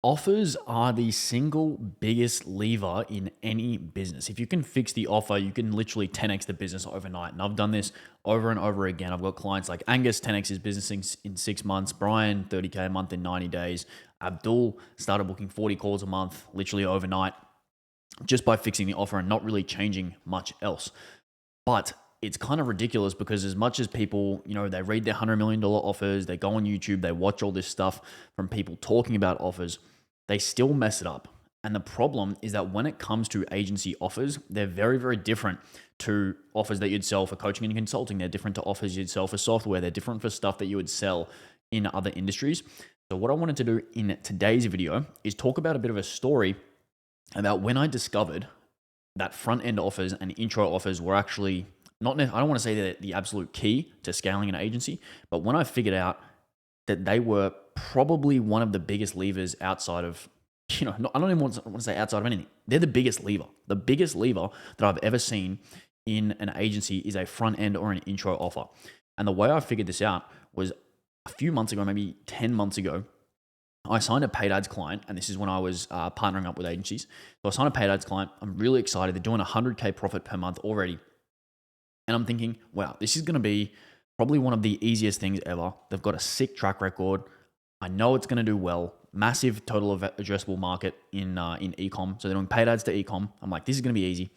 Offers are the single biggest lever in any business. If you can fix the offer, you can literally 10x the business overnight. And I've done this over and over again. I've got clients like Angus, 10x his business in 6 months, Brian, 30K a month in 90 days. Abdul started booking 40 calls a month, literally overnight, just by fixing the offer and not really changing much else. But it's kind of ridiculous because as much as people, they read their $100 million offers, they go on YouTube, they watch all this stuff from people talking about offers, they still mess it up. And the problem is that when it comes to agency offers, they're very, very different to offers that you'd sell for coaching and consulting. They're different to offers you'd sell for software. They're different for stuff that you would sell in other industries. So what I wanted to do in today's video is talk about a bit of a story about when I discovered that front end offers and intro offers were actually not, I don't want to say that the absolute key to scaling an agency, but when I figured out that they were probably one of the biggest levers outside of, I don't even want to say outside of anything. They're the biggest lever. The biggest lever that I've ever seen in an agency is a front end or an intro offer. And the way I figured this out was a few months ago, maybe 10 months ago, I signed a paid ads client, and this is when I was partnering up with agencies. So I signed a paid ads client. I'm really excited. They're doing 100K profit per month already. And I'm thinking, wow, this is going to be probably one of the easiest things ever. They've got a sick track record. I know it's going to do well. Massive total addressable market in e-com. So they're doing paid ads to e-com. I'm like, this is going to be easy.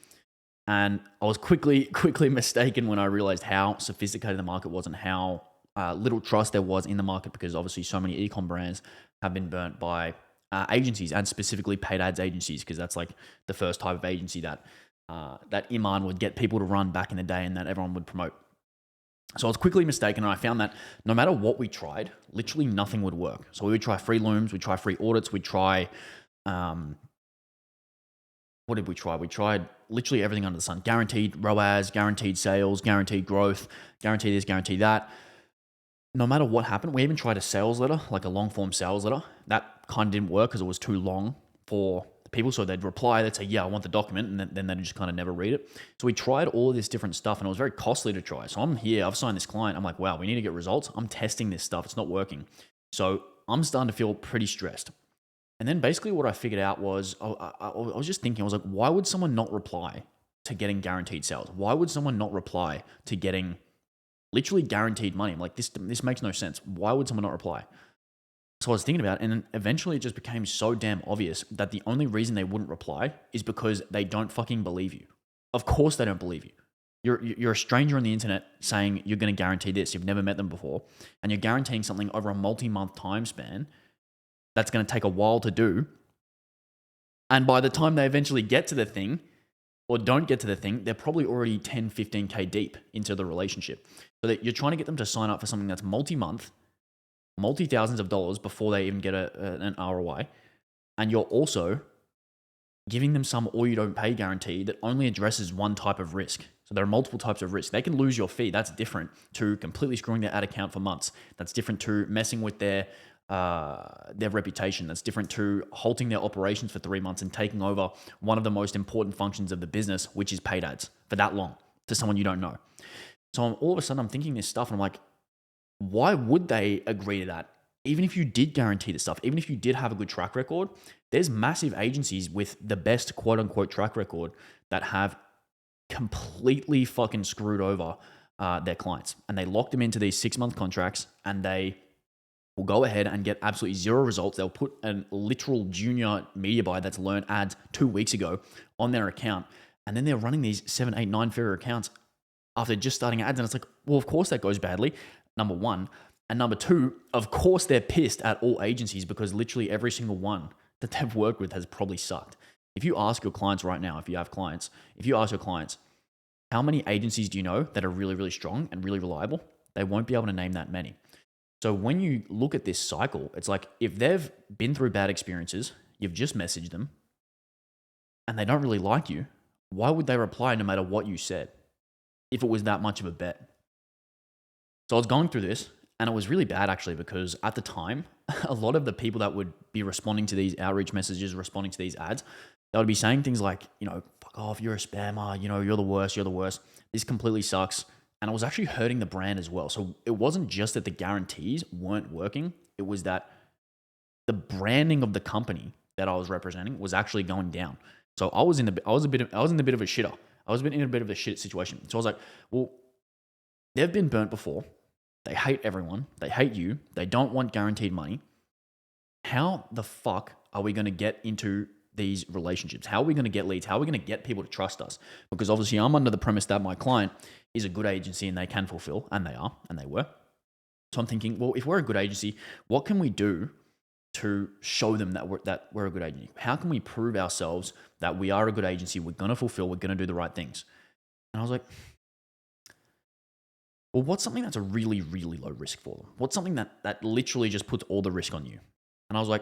And I was quickly mistaken when I realized how sophisticated the market was and how little trust there was in the market, because obviously so many e-com brands have been burnt by agencies, and specifically paid ads agencies, because that's like the first type of agency that Iman would get people to run back in the day and that everyone would promote. So I was quickly mistaken, and I found that no matter what we tried, literally nothing would work. So we would try free looms, we'd try free audits, we'd try, what did we try? We tried literally everything under the sun. Guaranteed ROAS, guaranteed sales, guaranteed growth, guaranteed this, guaranteed that. No matter what happened, we even tried a sales letter, like a long form sales letter. That kind of didn't work because it was too long for people. So they'd reply, they'd say, yeah, I want the document. And then they'd just kind of never read it. So we tried all of this different stuff, and it was very costly to try. So I'm here, I've signed this client. I'm like, wow, we need to get results. I'm testing this stuff. It's not working. So I'm starting to feel pretty stressed. And then basically what I figured out was, I was just thinking, I was like, why would someone not reply to getting guaranteed sales? Why would someone not reply to getting literally guaranteed money? I'm like, this makes no sense. Why would someone not reply? So I was thinking about it, and then eventually it just became so damn obvious that the only reason they wouldn't reply is because they don't fucking believe you. Of course they don't believe you. You're a stranger on the internet saying you're going to guarantee this. You've never met them before, and you're guaranteeing something over a multi-month time span that's going to take a while to do. And by the time they eventually get to the thing, or don't get to the thing, they're probably already 10, 15K deep into the relationship. So that you're trying to get them to sign up for something that's multi-month, multi-thousands of dollars before they even get an ROI. And you're also giving them some or you don't pay guarantee that only addresses one type of risk. So there are multiple types of risk. They can lose your fee. That's different to completely screwing their ad account for months. That's different to messing with their reputation. That's different to halting their operations for 3 months and taking over one of the most important functions of the business, which is paid ads, for that long to someone you don't know. So all of a sudden I'm thinking this stuff, and I'm like, why would they agree to that? Even if you did guarantee the stuff, even if you did have a good track record, there's massive agencies with the best quote unquote track record that have completely fucking screwed over their clients, and they lock them into these 6-month contracts, and they will go ahead and get absolutely zero results. They'll put a literal junior media buyer that's learned ads 2 weeks ago on their account, and then they're running these 7, 8, 9-figure accounts after just starting ads. And it's like, well, of course that goes badly, number one. And number two, of course they're pissed at all agencies, because literally every single one that they've worked with has probably sucked. If you ask your clients right now, if you have clients, if you ask your clients, how many agencies do you know that are really, really strong and really reliable? They won't be able to name that many. So when you look at this cycle, it's like, if they've been through bad experiences, you've just messaged them, and they don't really like you, why would they reply no matter what you said if it was that much of a bet? So I was going through this, and it was really bad actually, because at the time, a lot of the people that would be responding to these outreach messages, responding to these ads, they would be saying things like, fuck off, you're a spammer, you're the worst, this completely sucks. And it was actually hurting the brand as well. So it wasn't just that the guarantees weren't working. It was that the branding of the company that I was representing was actually going down. So I was in a bit of a shitter. I was in a bit of a shit situation. So I was like, well, they've been burnt before. They hate everyone. They hate you. They don't want guaranteed money. How the fuck are we going to get into these relationships? How are we going to get leads? How are we going to get people to trust us? Because obviously I'm under the premise that my client is a good agency and they can fulfill, and they are, and they were. So I'm thinking, well, if we're a good agency, what can we do to show them that we're a good agency? How can we prove ourselves that we are a good agency? We're going to fulfill, we're going to do the right things. And I was like, well, what's something that's a really, really low risk for them? What's something that literally just puts all the risk on you? And I was like,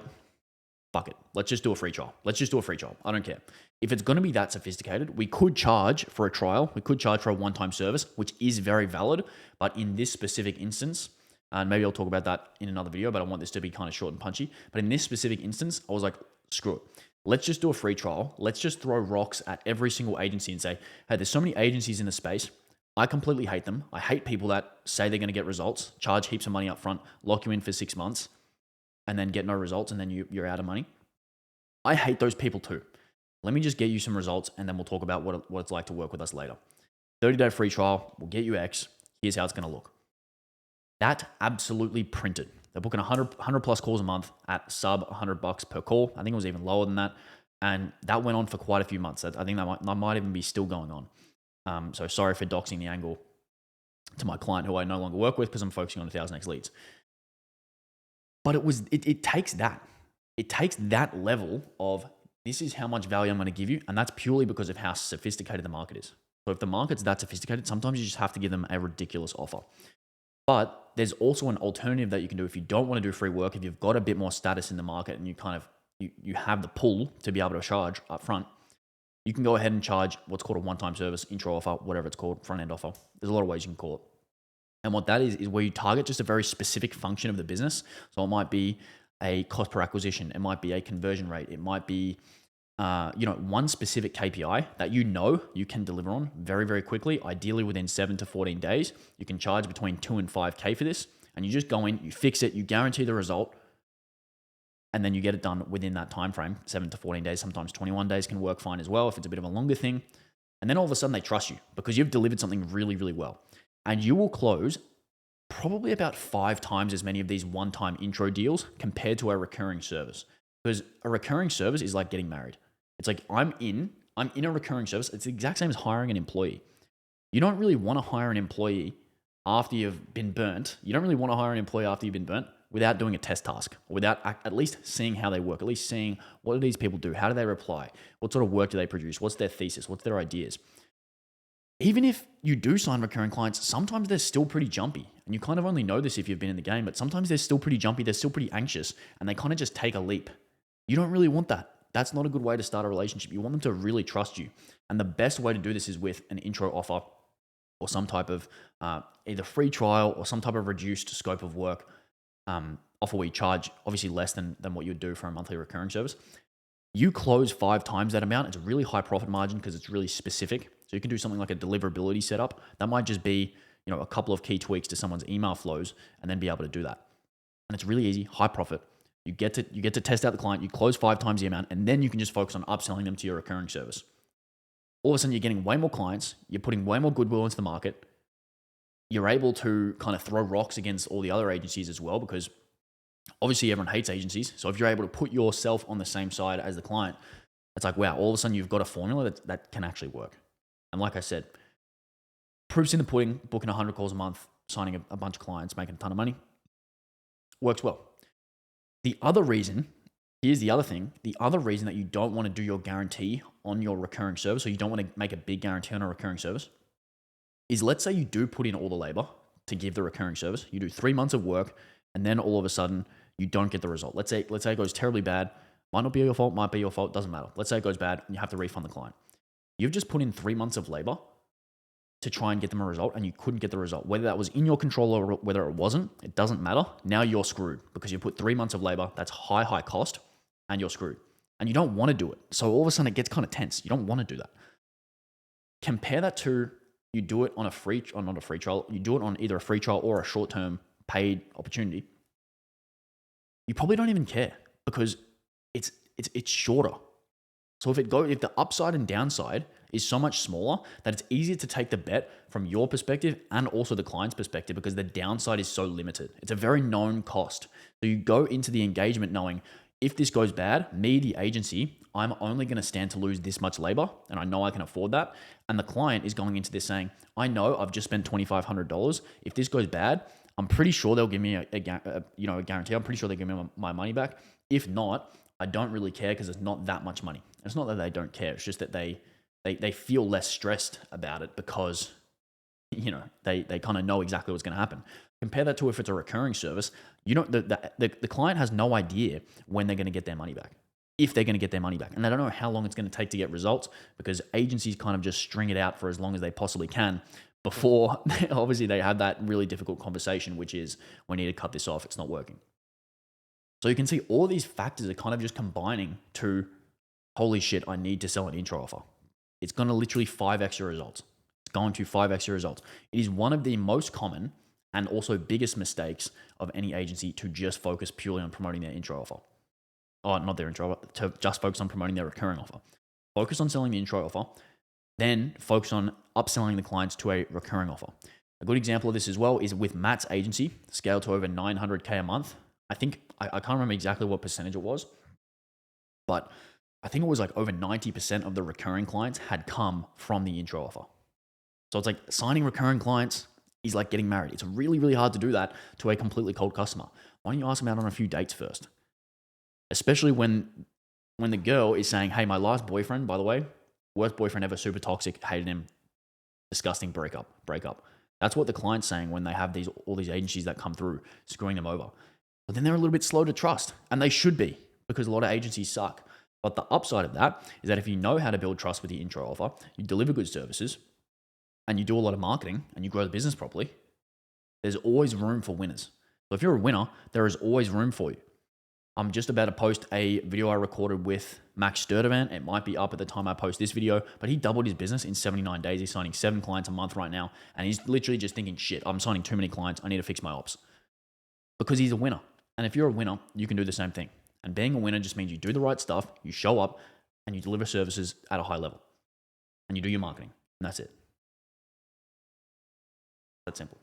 fuck it. Let's just do a free trial. I don't care. If it's going to be that sophisticated, we could charge for a trial. We could charge for a one-time service, which is very valid. But in this specific instance, and maybe I'll talk about that in another video, but I want this to be kind of short and punchy. But in this specific instance, I was like, screw it. Let's just do a free trial. Let's just throw rocks at every single agency and say, hey, there's so many agencies in the space. I completely hate them. I hate people that say they're going to get results, charge heaps of money up front, lock you in for 6 months, and then get no results, and then you're out of money. I hate those people too. Let me just get you some results, and then we'll talk about what it's like to work with us later. 30-day free trial. We'll get you X. Here's how it's going to look. That absolutely printed. They're booking 100 plus calls a month at sub $100 per call. I think it was even lower than that. And that went on for quite a few months. I think that might even be still going on. So sorry for doxing the angle to my client who I no longer work with because I'm focusing on 1,000x leads. But it takes that. It takes that level of, this is how much value I'm going to give you. And that's purely because of how sophisticated the market is. So if the market's that sophisticated, sometimes you just have to give them a ridiculous offer. But there's also an alternative that you can do if you don't want to do free work, if you've got a bit more status in the market and you have the pull to be able to charge up front. You can go ahead and charge what's called a one-time service, intro offer, whatever it's called, front-end offer. There's a lot of ways you can call it. And what that is where you target just a very specific function of the business. So it might be a cost per acquisition. It might be a conversion rate. It might be one specific KPI that you can deliver on very, very quickly, ideally within 7 to 14 days. You can charge between 2 and 5K for this. And you just go in, you fix it, you guarantee the result, and then you get it done within that time frame, 7 to 14 days. Sometimes 21 days can work fine as well if it's a bit of a longer thing. And then all of a sudden they trust you because you've delivered something really, really well. And you will close probably about 5 times as many of these one-time intro deals compared to a recurring service. Because a recurring service is like getting married. It's like I'm in a recurring service. It's the exact same as hiring an employee. You don't really want to hire an employee after you've been burnt. You don't really want to hire an employee after you've been burnt without doing a test task, or without at least seeing how they work, at least seeing what do these people do? How do they reply? What sort of work do they produce? What's their thesis? What's their ideas? Even if you do sign recurring clients, sometimes they're still pretty jumpy. And you kind of only know this if you've been in the game, but sometimes they're still pretty jumpy. They're still pretty anxious, and they kind of just take a leap. You don't really want that. That's not a good way to start a relationship. You want them to really trust you. And the best way to do this is with an intro offer or some type of either free trial or some type of reduced scope of work offer where you charge obviously less than what you'd do for a monthly recurring service. You close 5 times that amount. It's a really high profit margin because it's really specific. So you can do something like a deliverability setup. That might just be a couple of key tweaks to someone's email flows and then be able to do that. And it's really easy, high profit. You get to test out the client, you close 5 times the amount, and then you can just focus on upselling them to your recurring service. All of a sudden, you're getting way more clients, you're putting way more goodwill into the market, you're able to kind of throw rocks against all the other agencies as well, because obviously everyone hates agencies. So if you're able to put yourself on the same side as the client, it's like, wow, all of a sudden you've got a formula that can actually work. And like I said, proof's in the pudding, booking 100 calls a month, signing a bunch of clients, making a ton of money, works well. The other reason, here's the other thing, the other reason that you don't want to do your guarantee on your recurring service, or you don't want to make a big guarantee on a recurring service, is let's say you do put in all the labor to give the recurring service, you do 3 months of work, and then all of a sudden you don't get the result. Let's say it goes terribly bad, might not be your fault, might be your fault, doesn't matter. Let's say it goes bad and you have to refund the client. You've just put in 3 months of labor to try and get them a result, and you couldn't get the result. Whether that was in your control or whether it wasn't, it doesn't matter. Now you're screwed because you put 3 months of labor, that's high cost, and you're screwed. And you don't want to do it. So all of a sudden it gets kind of tense. You don't want to do that. Compare that to you do it on not a free trial, you do it on either a free trial or a short-term paid opportunity. You probably don't even care. because it's shorter. So if the upside and downside is so much smaller that it's easier to take the bet from your perspective and also the client's perspective because the downside is so limited. It's a very known cost. So you go into the engagement knowing if this goes bad, me, the agency, I'm only going to stand to lose this much labor and I know I can afford that. And the client is going into this saying, I know I've just spent $2,500. If this goes bad, I'm pretty sure they'll give me a guarantee. I'm pretty sure they'll give me my money back. If not, I don't really care because it's not that much money. It's not that they don't care. It's just that they feel less stressed about it because, they kind of know exactly what's going to happen. Compare that to if it's a recurring service. The client has no idea when they're going to get their money back, if they're going to get their money back. And they don't know how long it's going to take to get results because agencies kind of just string it out for as long as they possibly can before obviously they have that really difficult conversation, which is, we need to cut this off. It's not working. So you can see all these factors are kind of just combining to, holy shit, I need to sell an intro offer. It's going to literally 5x your results. It's going to 5x your results. It is one of the most common and also biggest mistakes of any agency to just focus purely on promoting their intro offer. Oh, not their intro, to just focus on promoting their recurring offer. Focus on selling the intro offer, then focus on upselling the clients to a recurring offer. A good example of this as well is with Matt's agency, scaled to over 900K a month. I think, I can't remember exactly what percentage it was, but I think it was like over 90% of the recurring clients had come from the intro offer. So it's like signing recurring clients is like getting married. It's really, really hard to do that to a completely cold customer. Why don't you ask them out on a few dates first? Especially when the girl is saying, hey, my last boyfriend, by the way, worst boyfriend ever, super toxic, hated him, disgusting, break up. That's what the client's saying when they have all these agencies that come through screwing them over. But then they're a little bit slow to trust, and they should be because a lot of agencies suck. But the upside of that is that if you know how to build trust with the intro offer, you deliver good services, and you do a lot of marketing, and you grow the business properly, there's always room for winners. So if you're a winner, there is always room for you. I'm just about to post a video I recorded with Max Sturdivant. It might be up at the time I post this video, but he doubled his business in 79 days. He's signing 7 clients a month right now, and he's literally just thinking, shit, I'm signing too many clients. I need to fix my ops. Because he's a winner. And if you're a winner, you can do the same thing. And being a winner just means you do the right stuff, you show up, and you deliver services at a high level. And you do your marketing. And that's it. That's simple.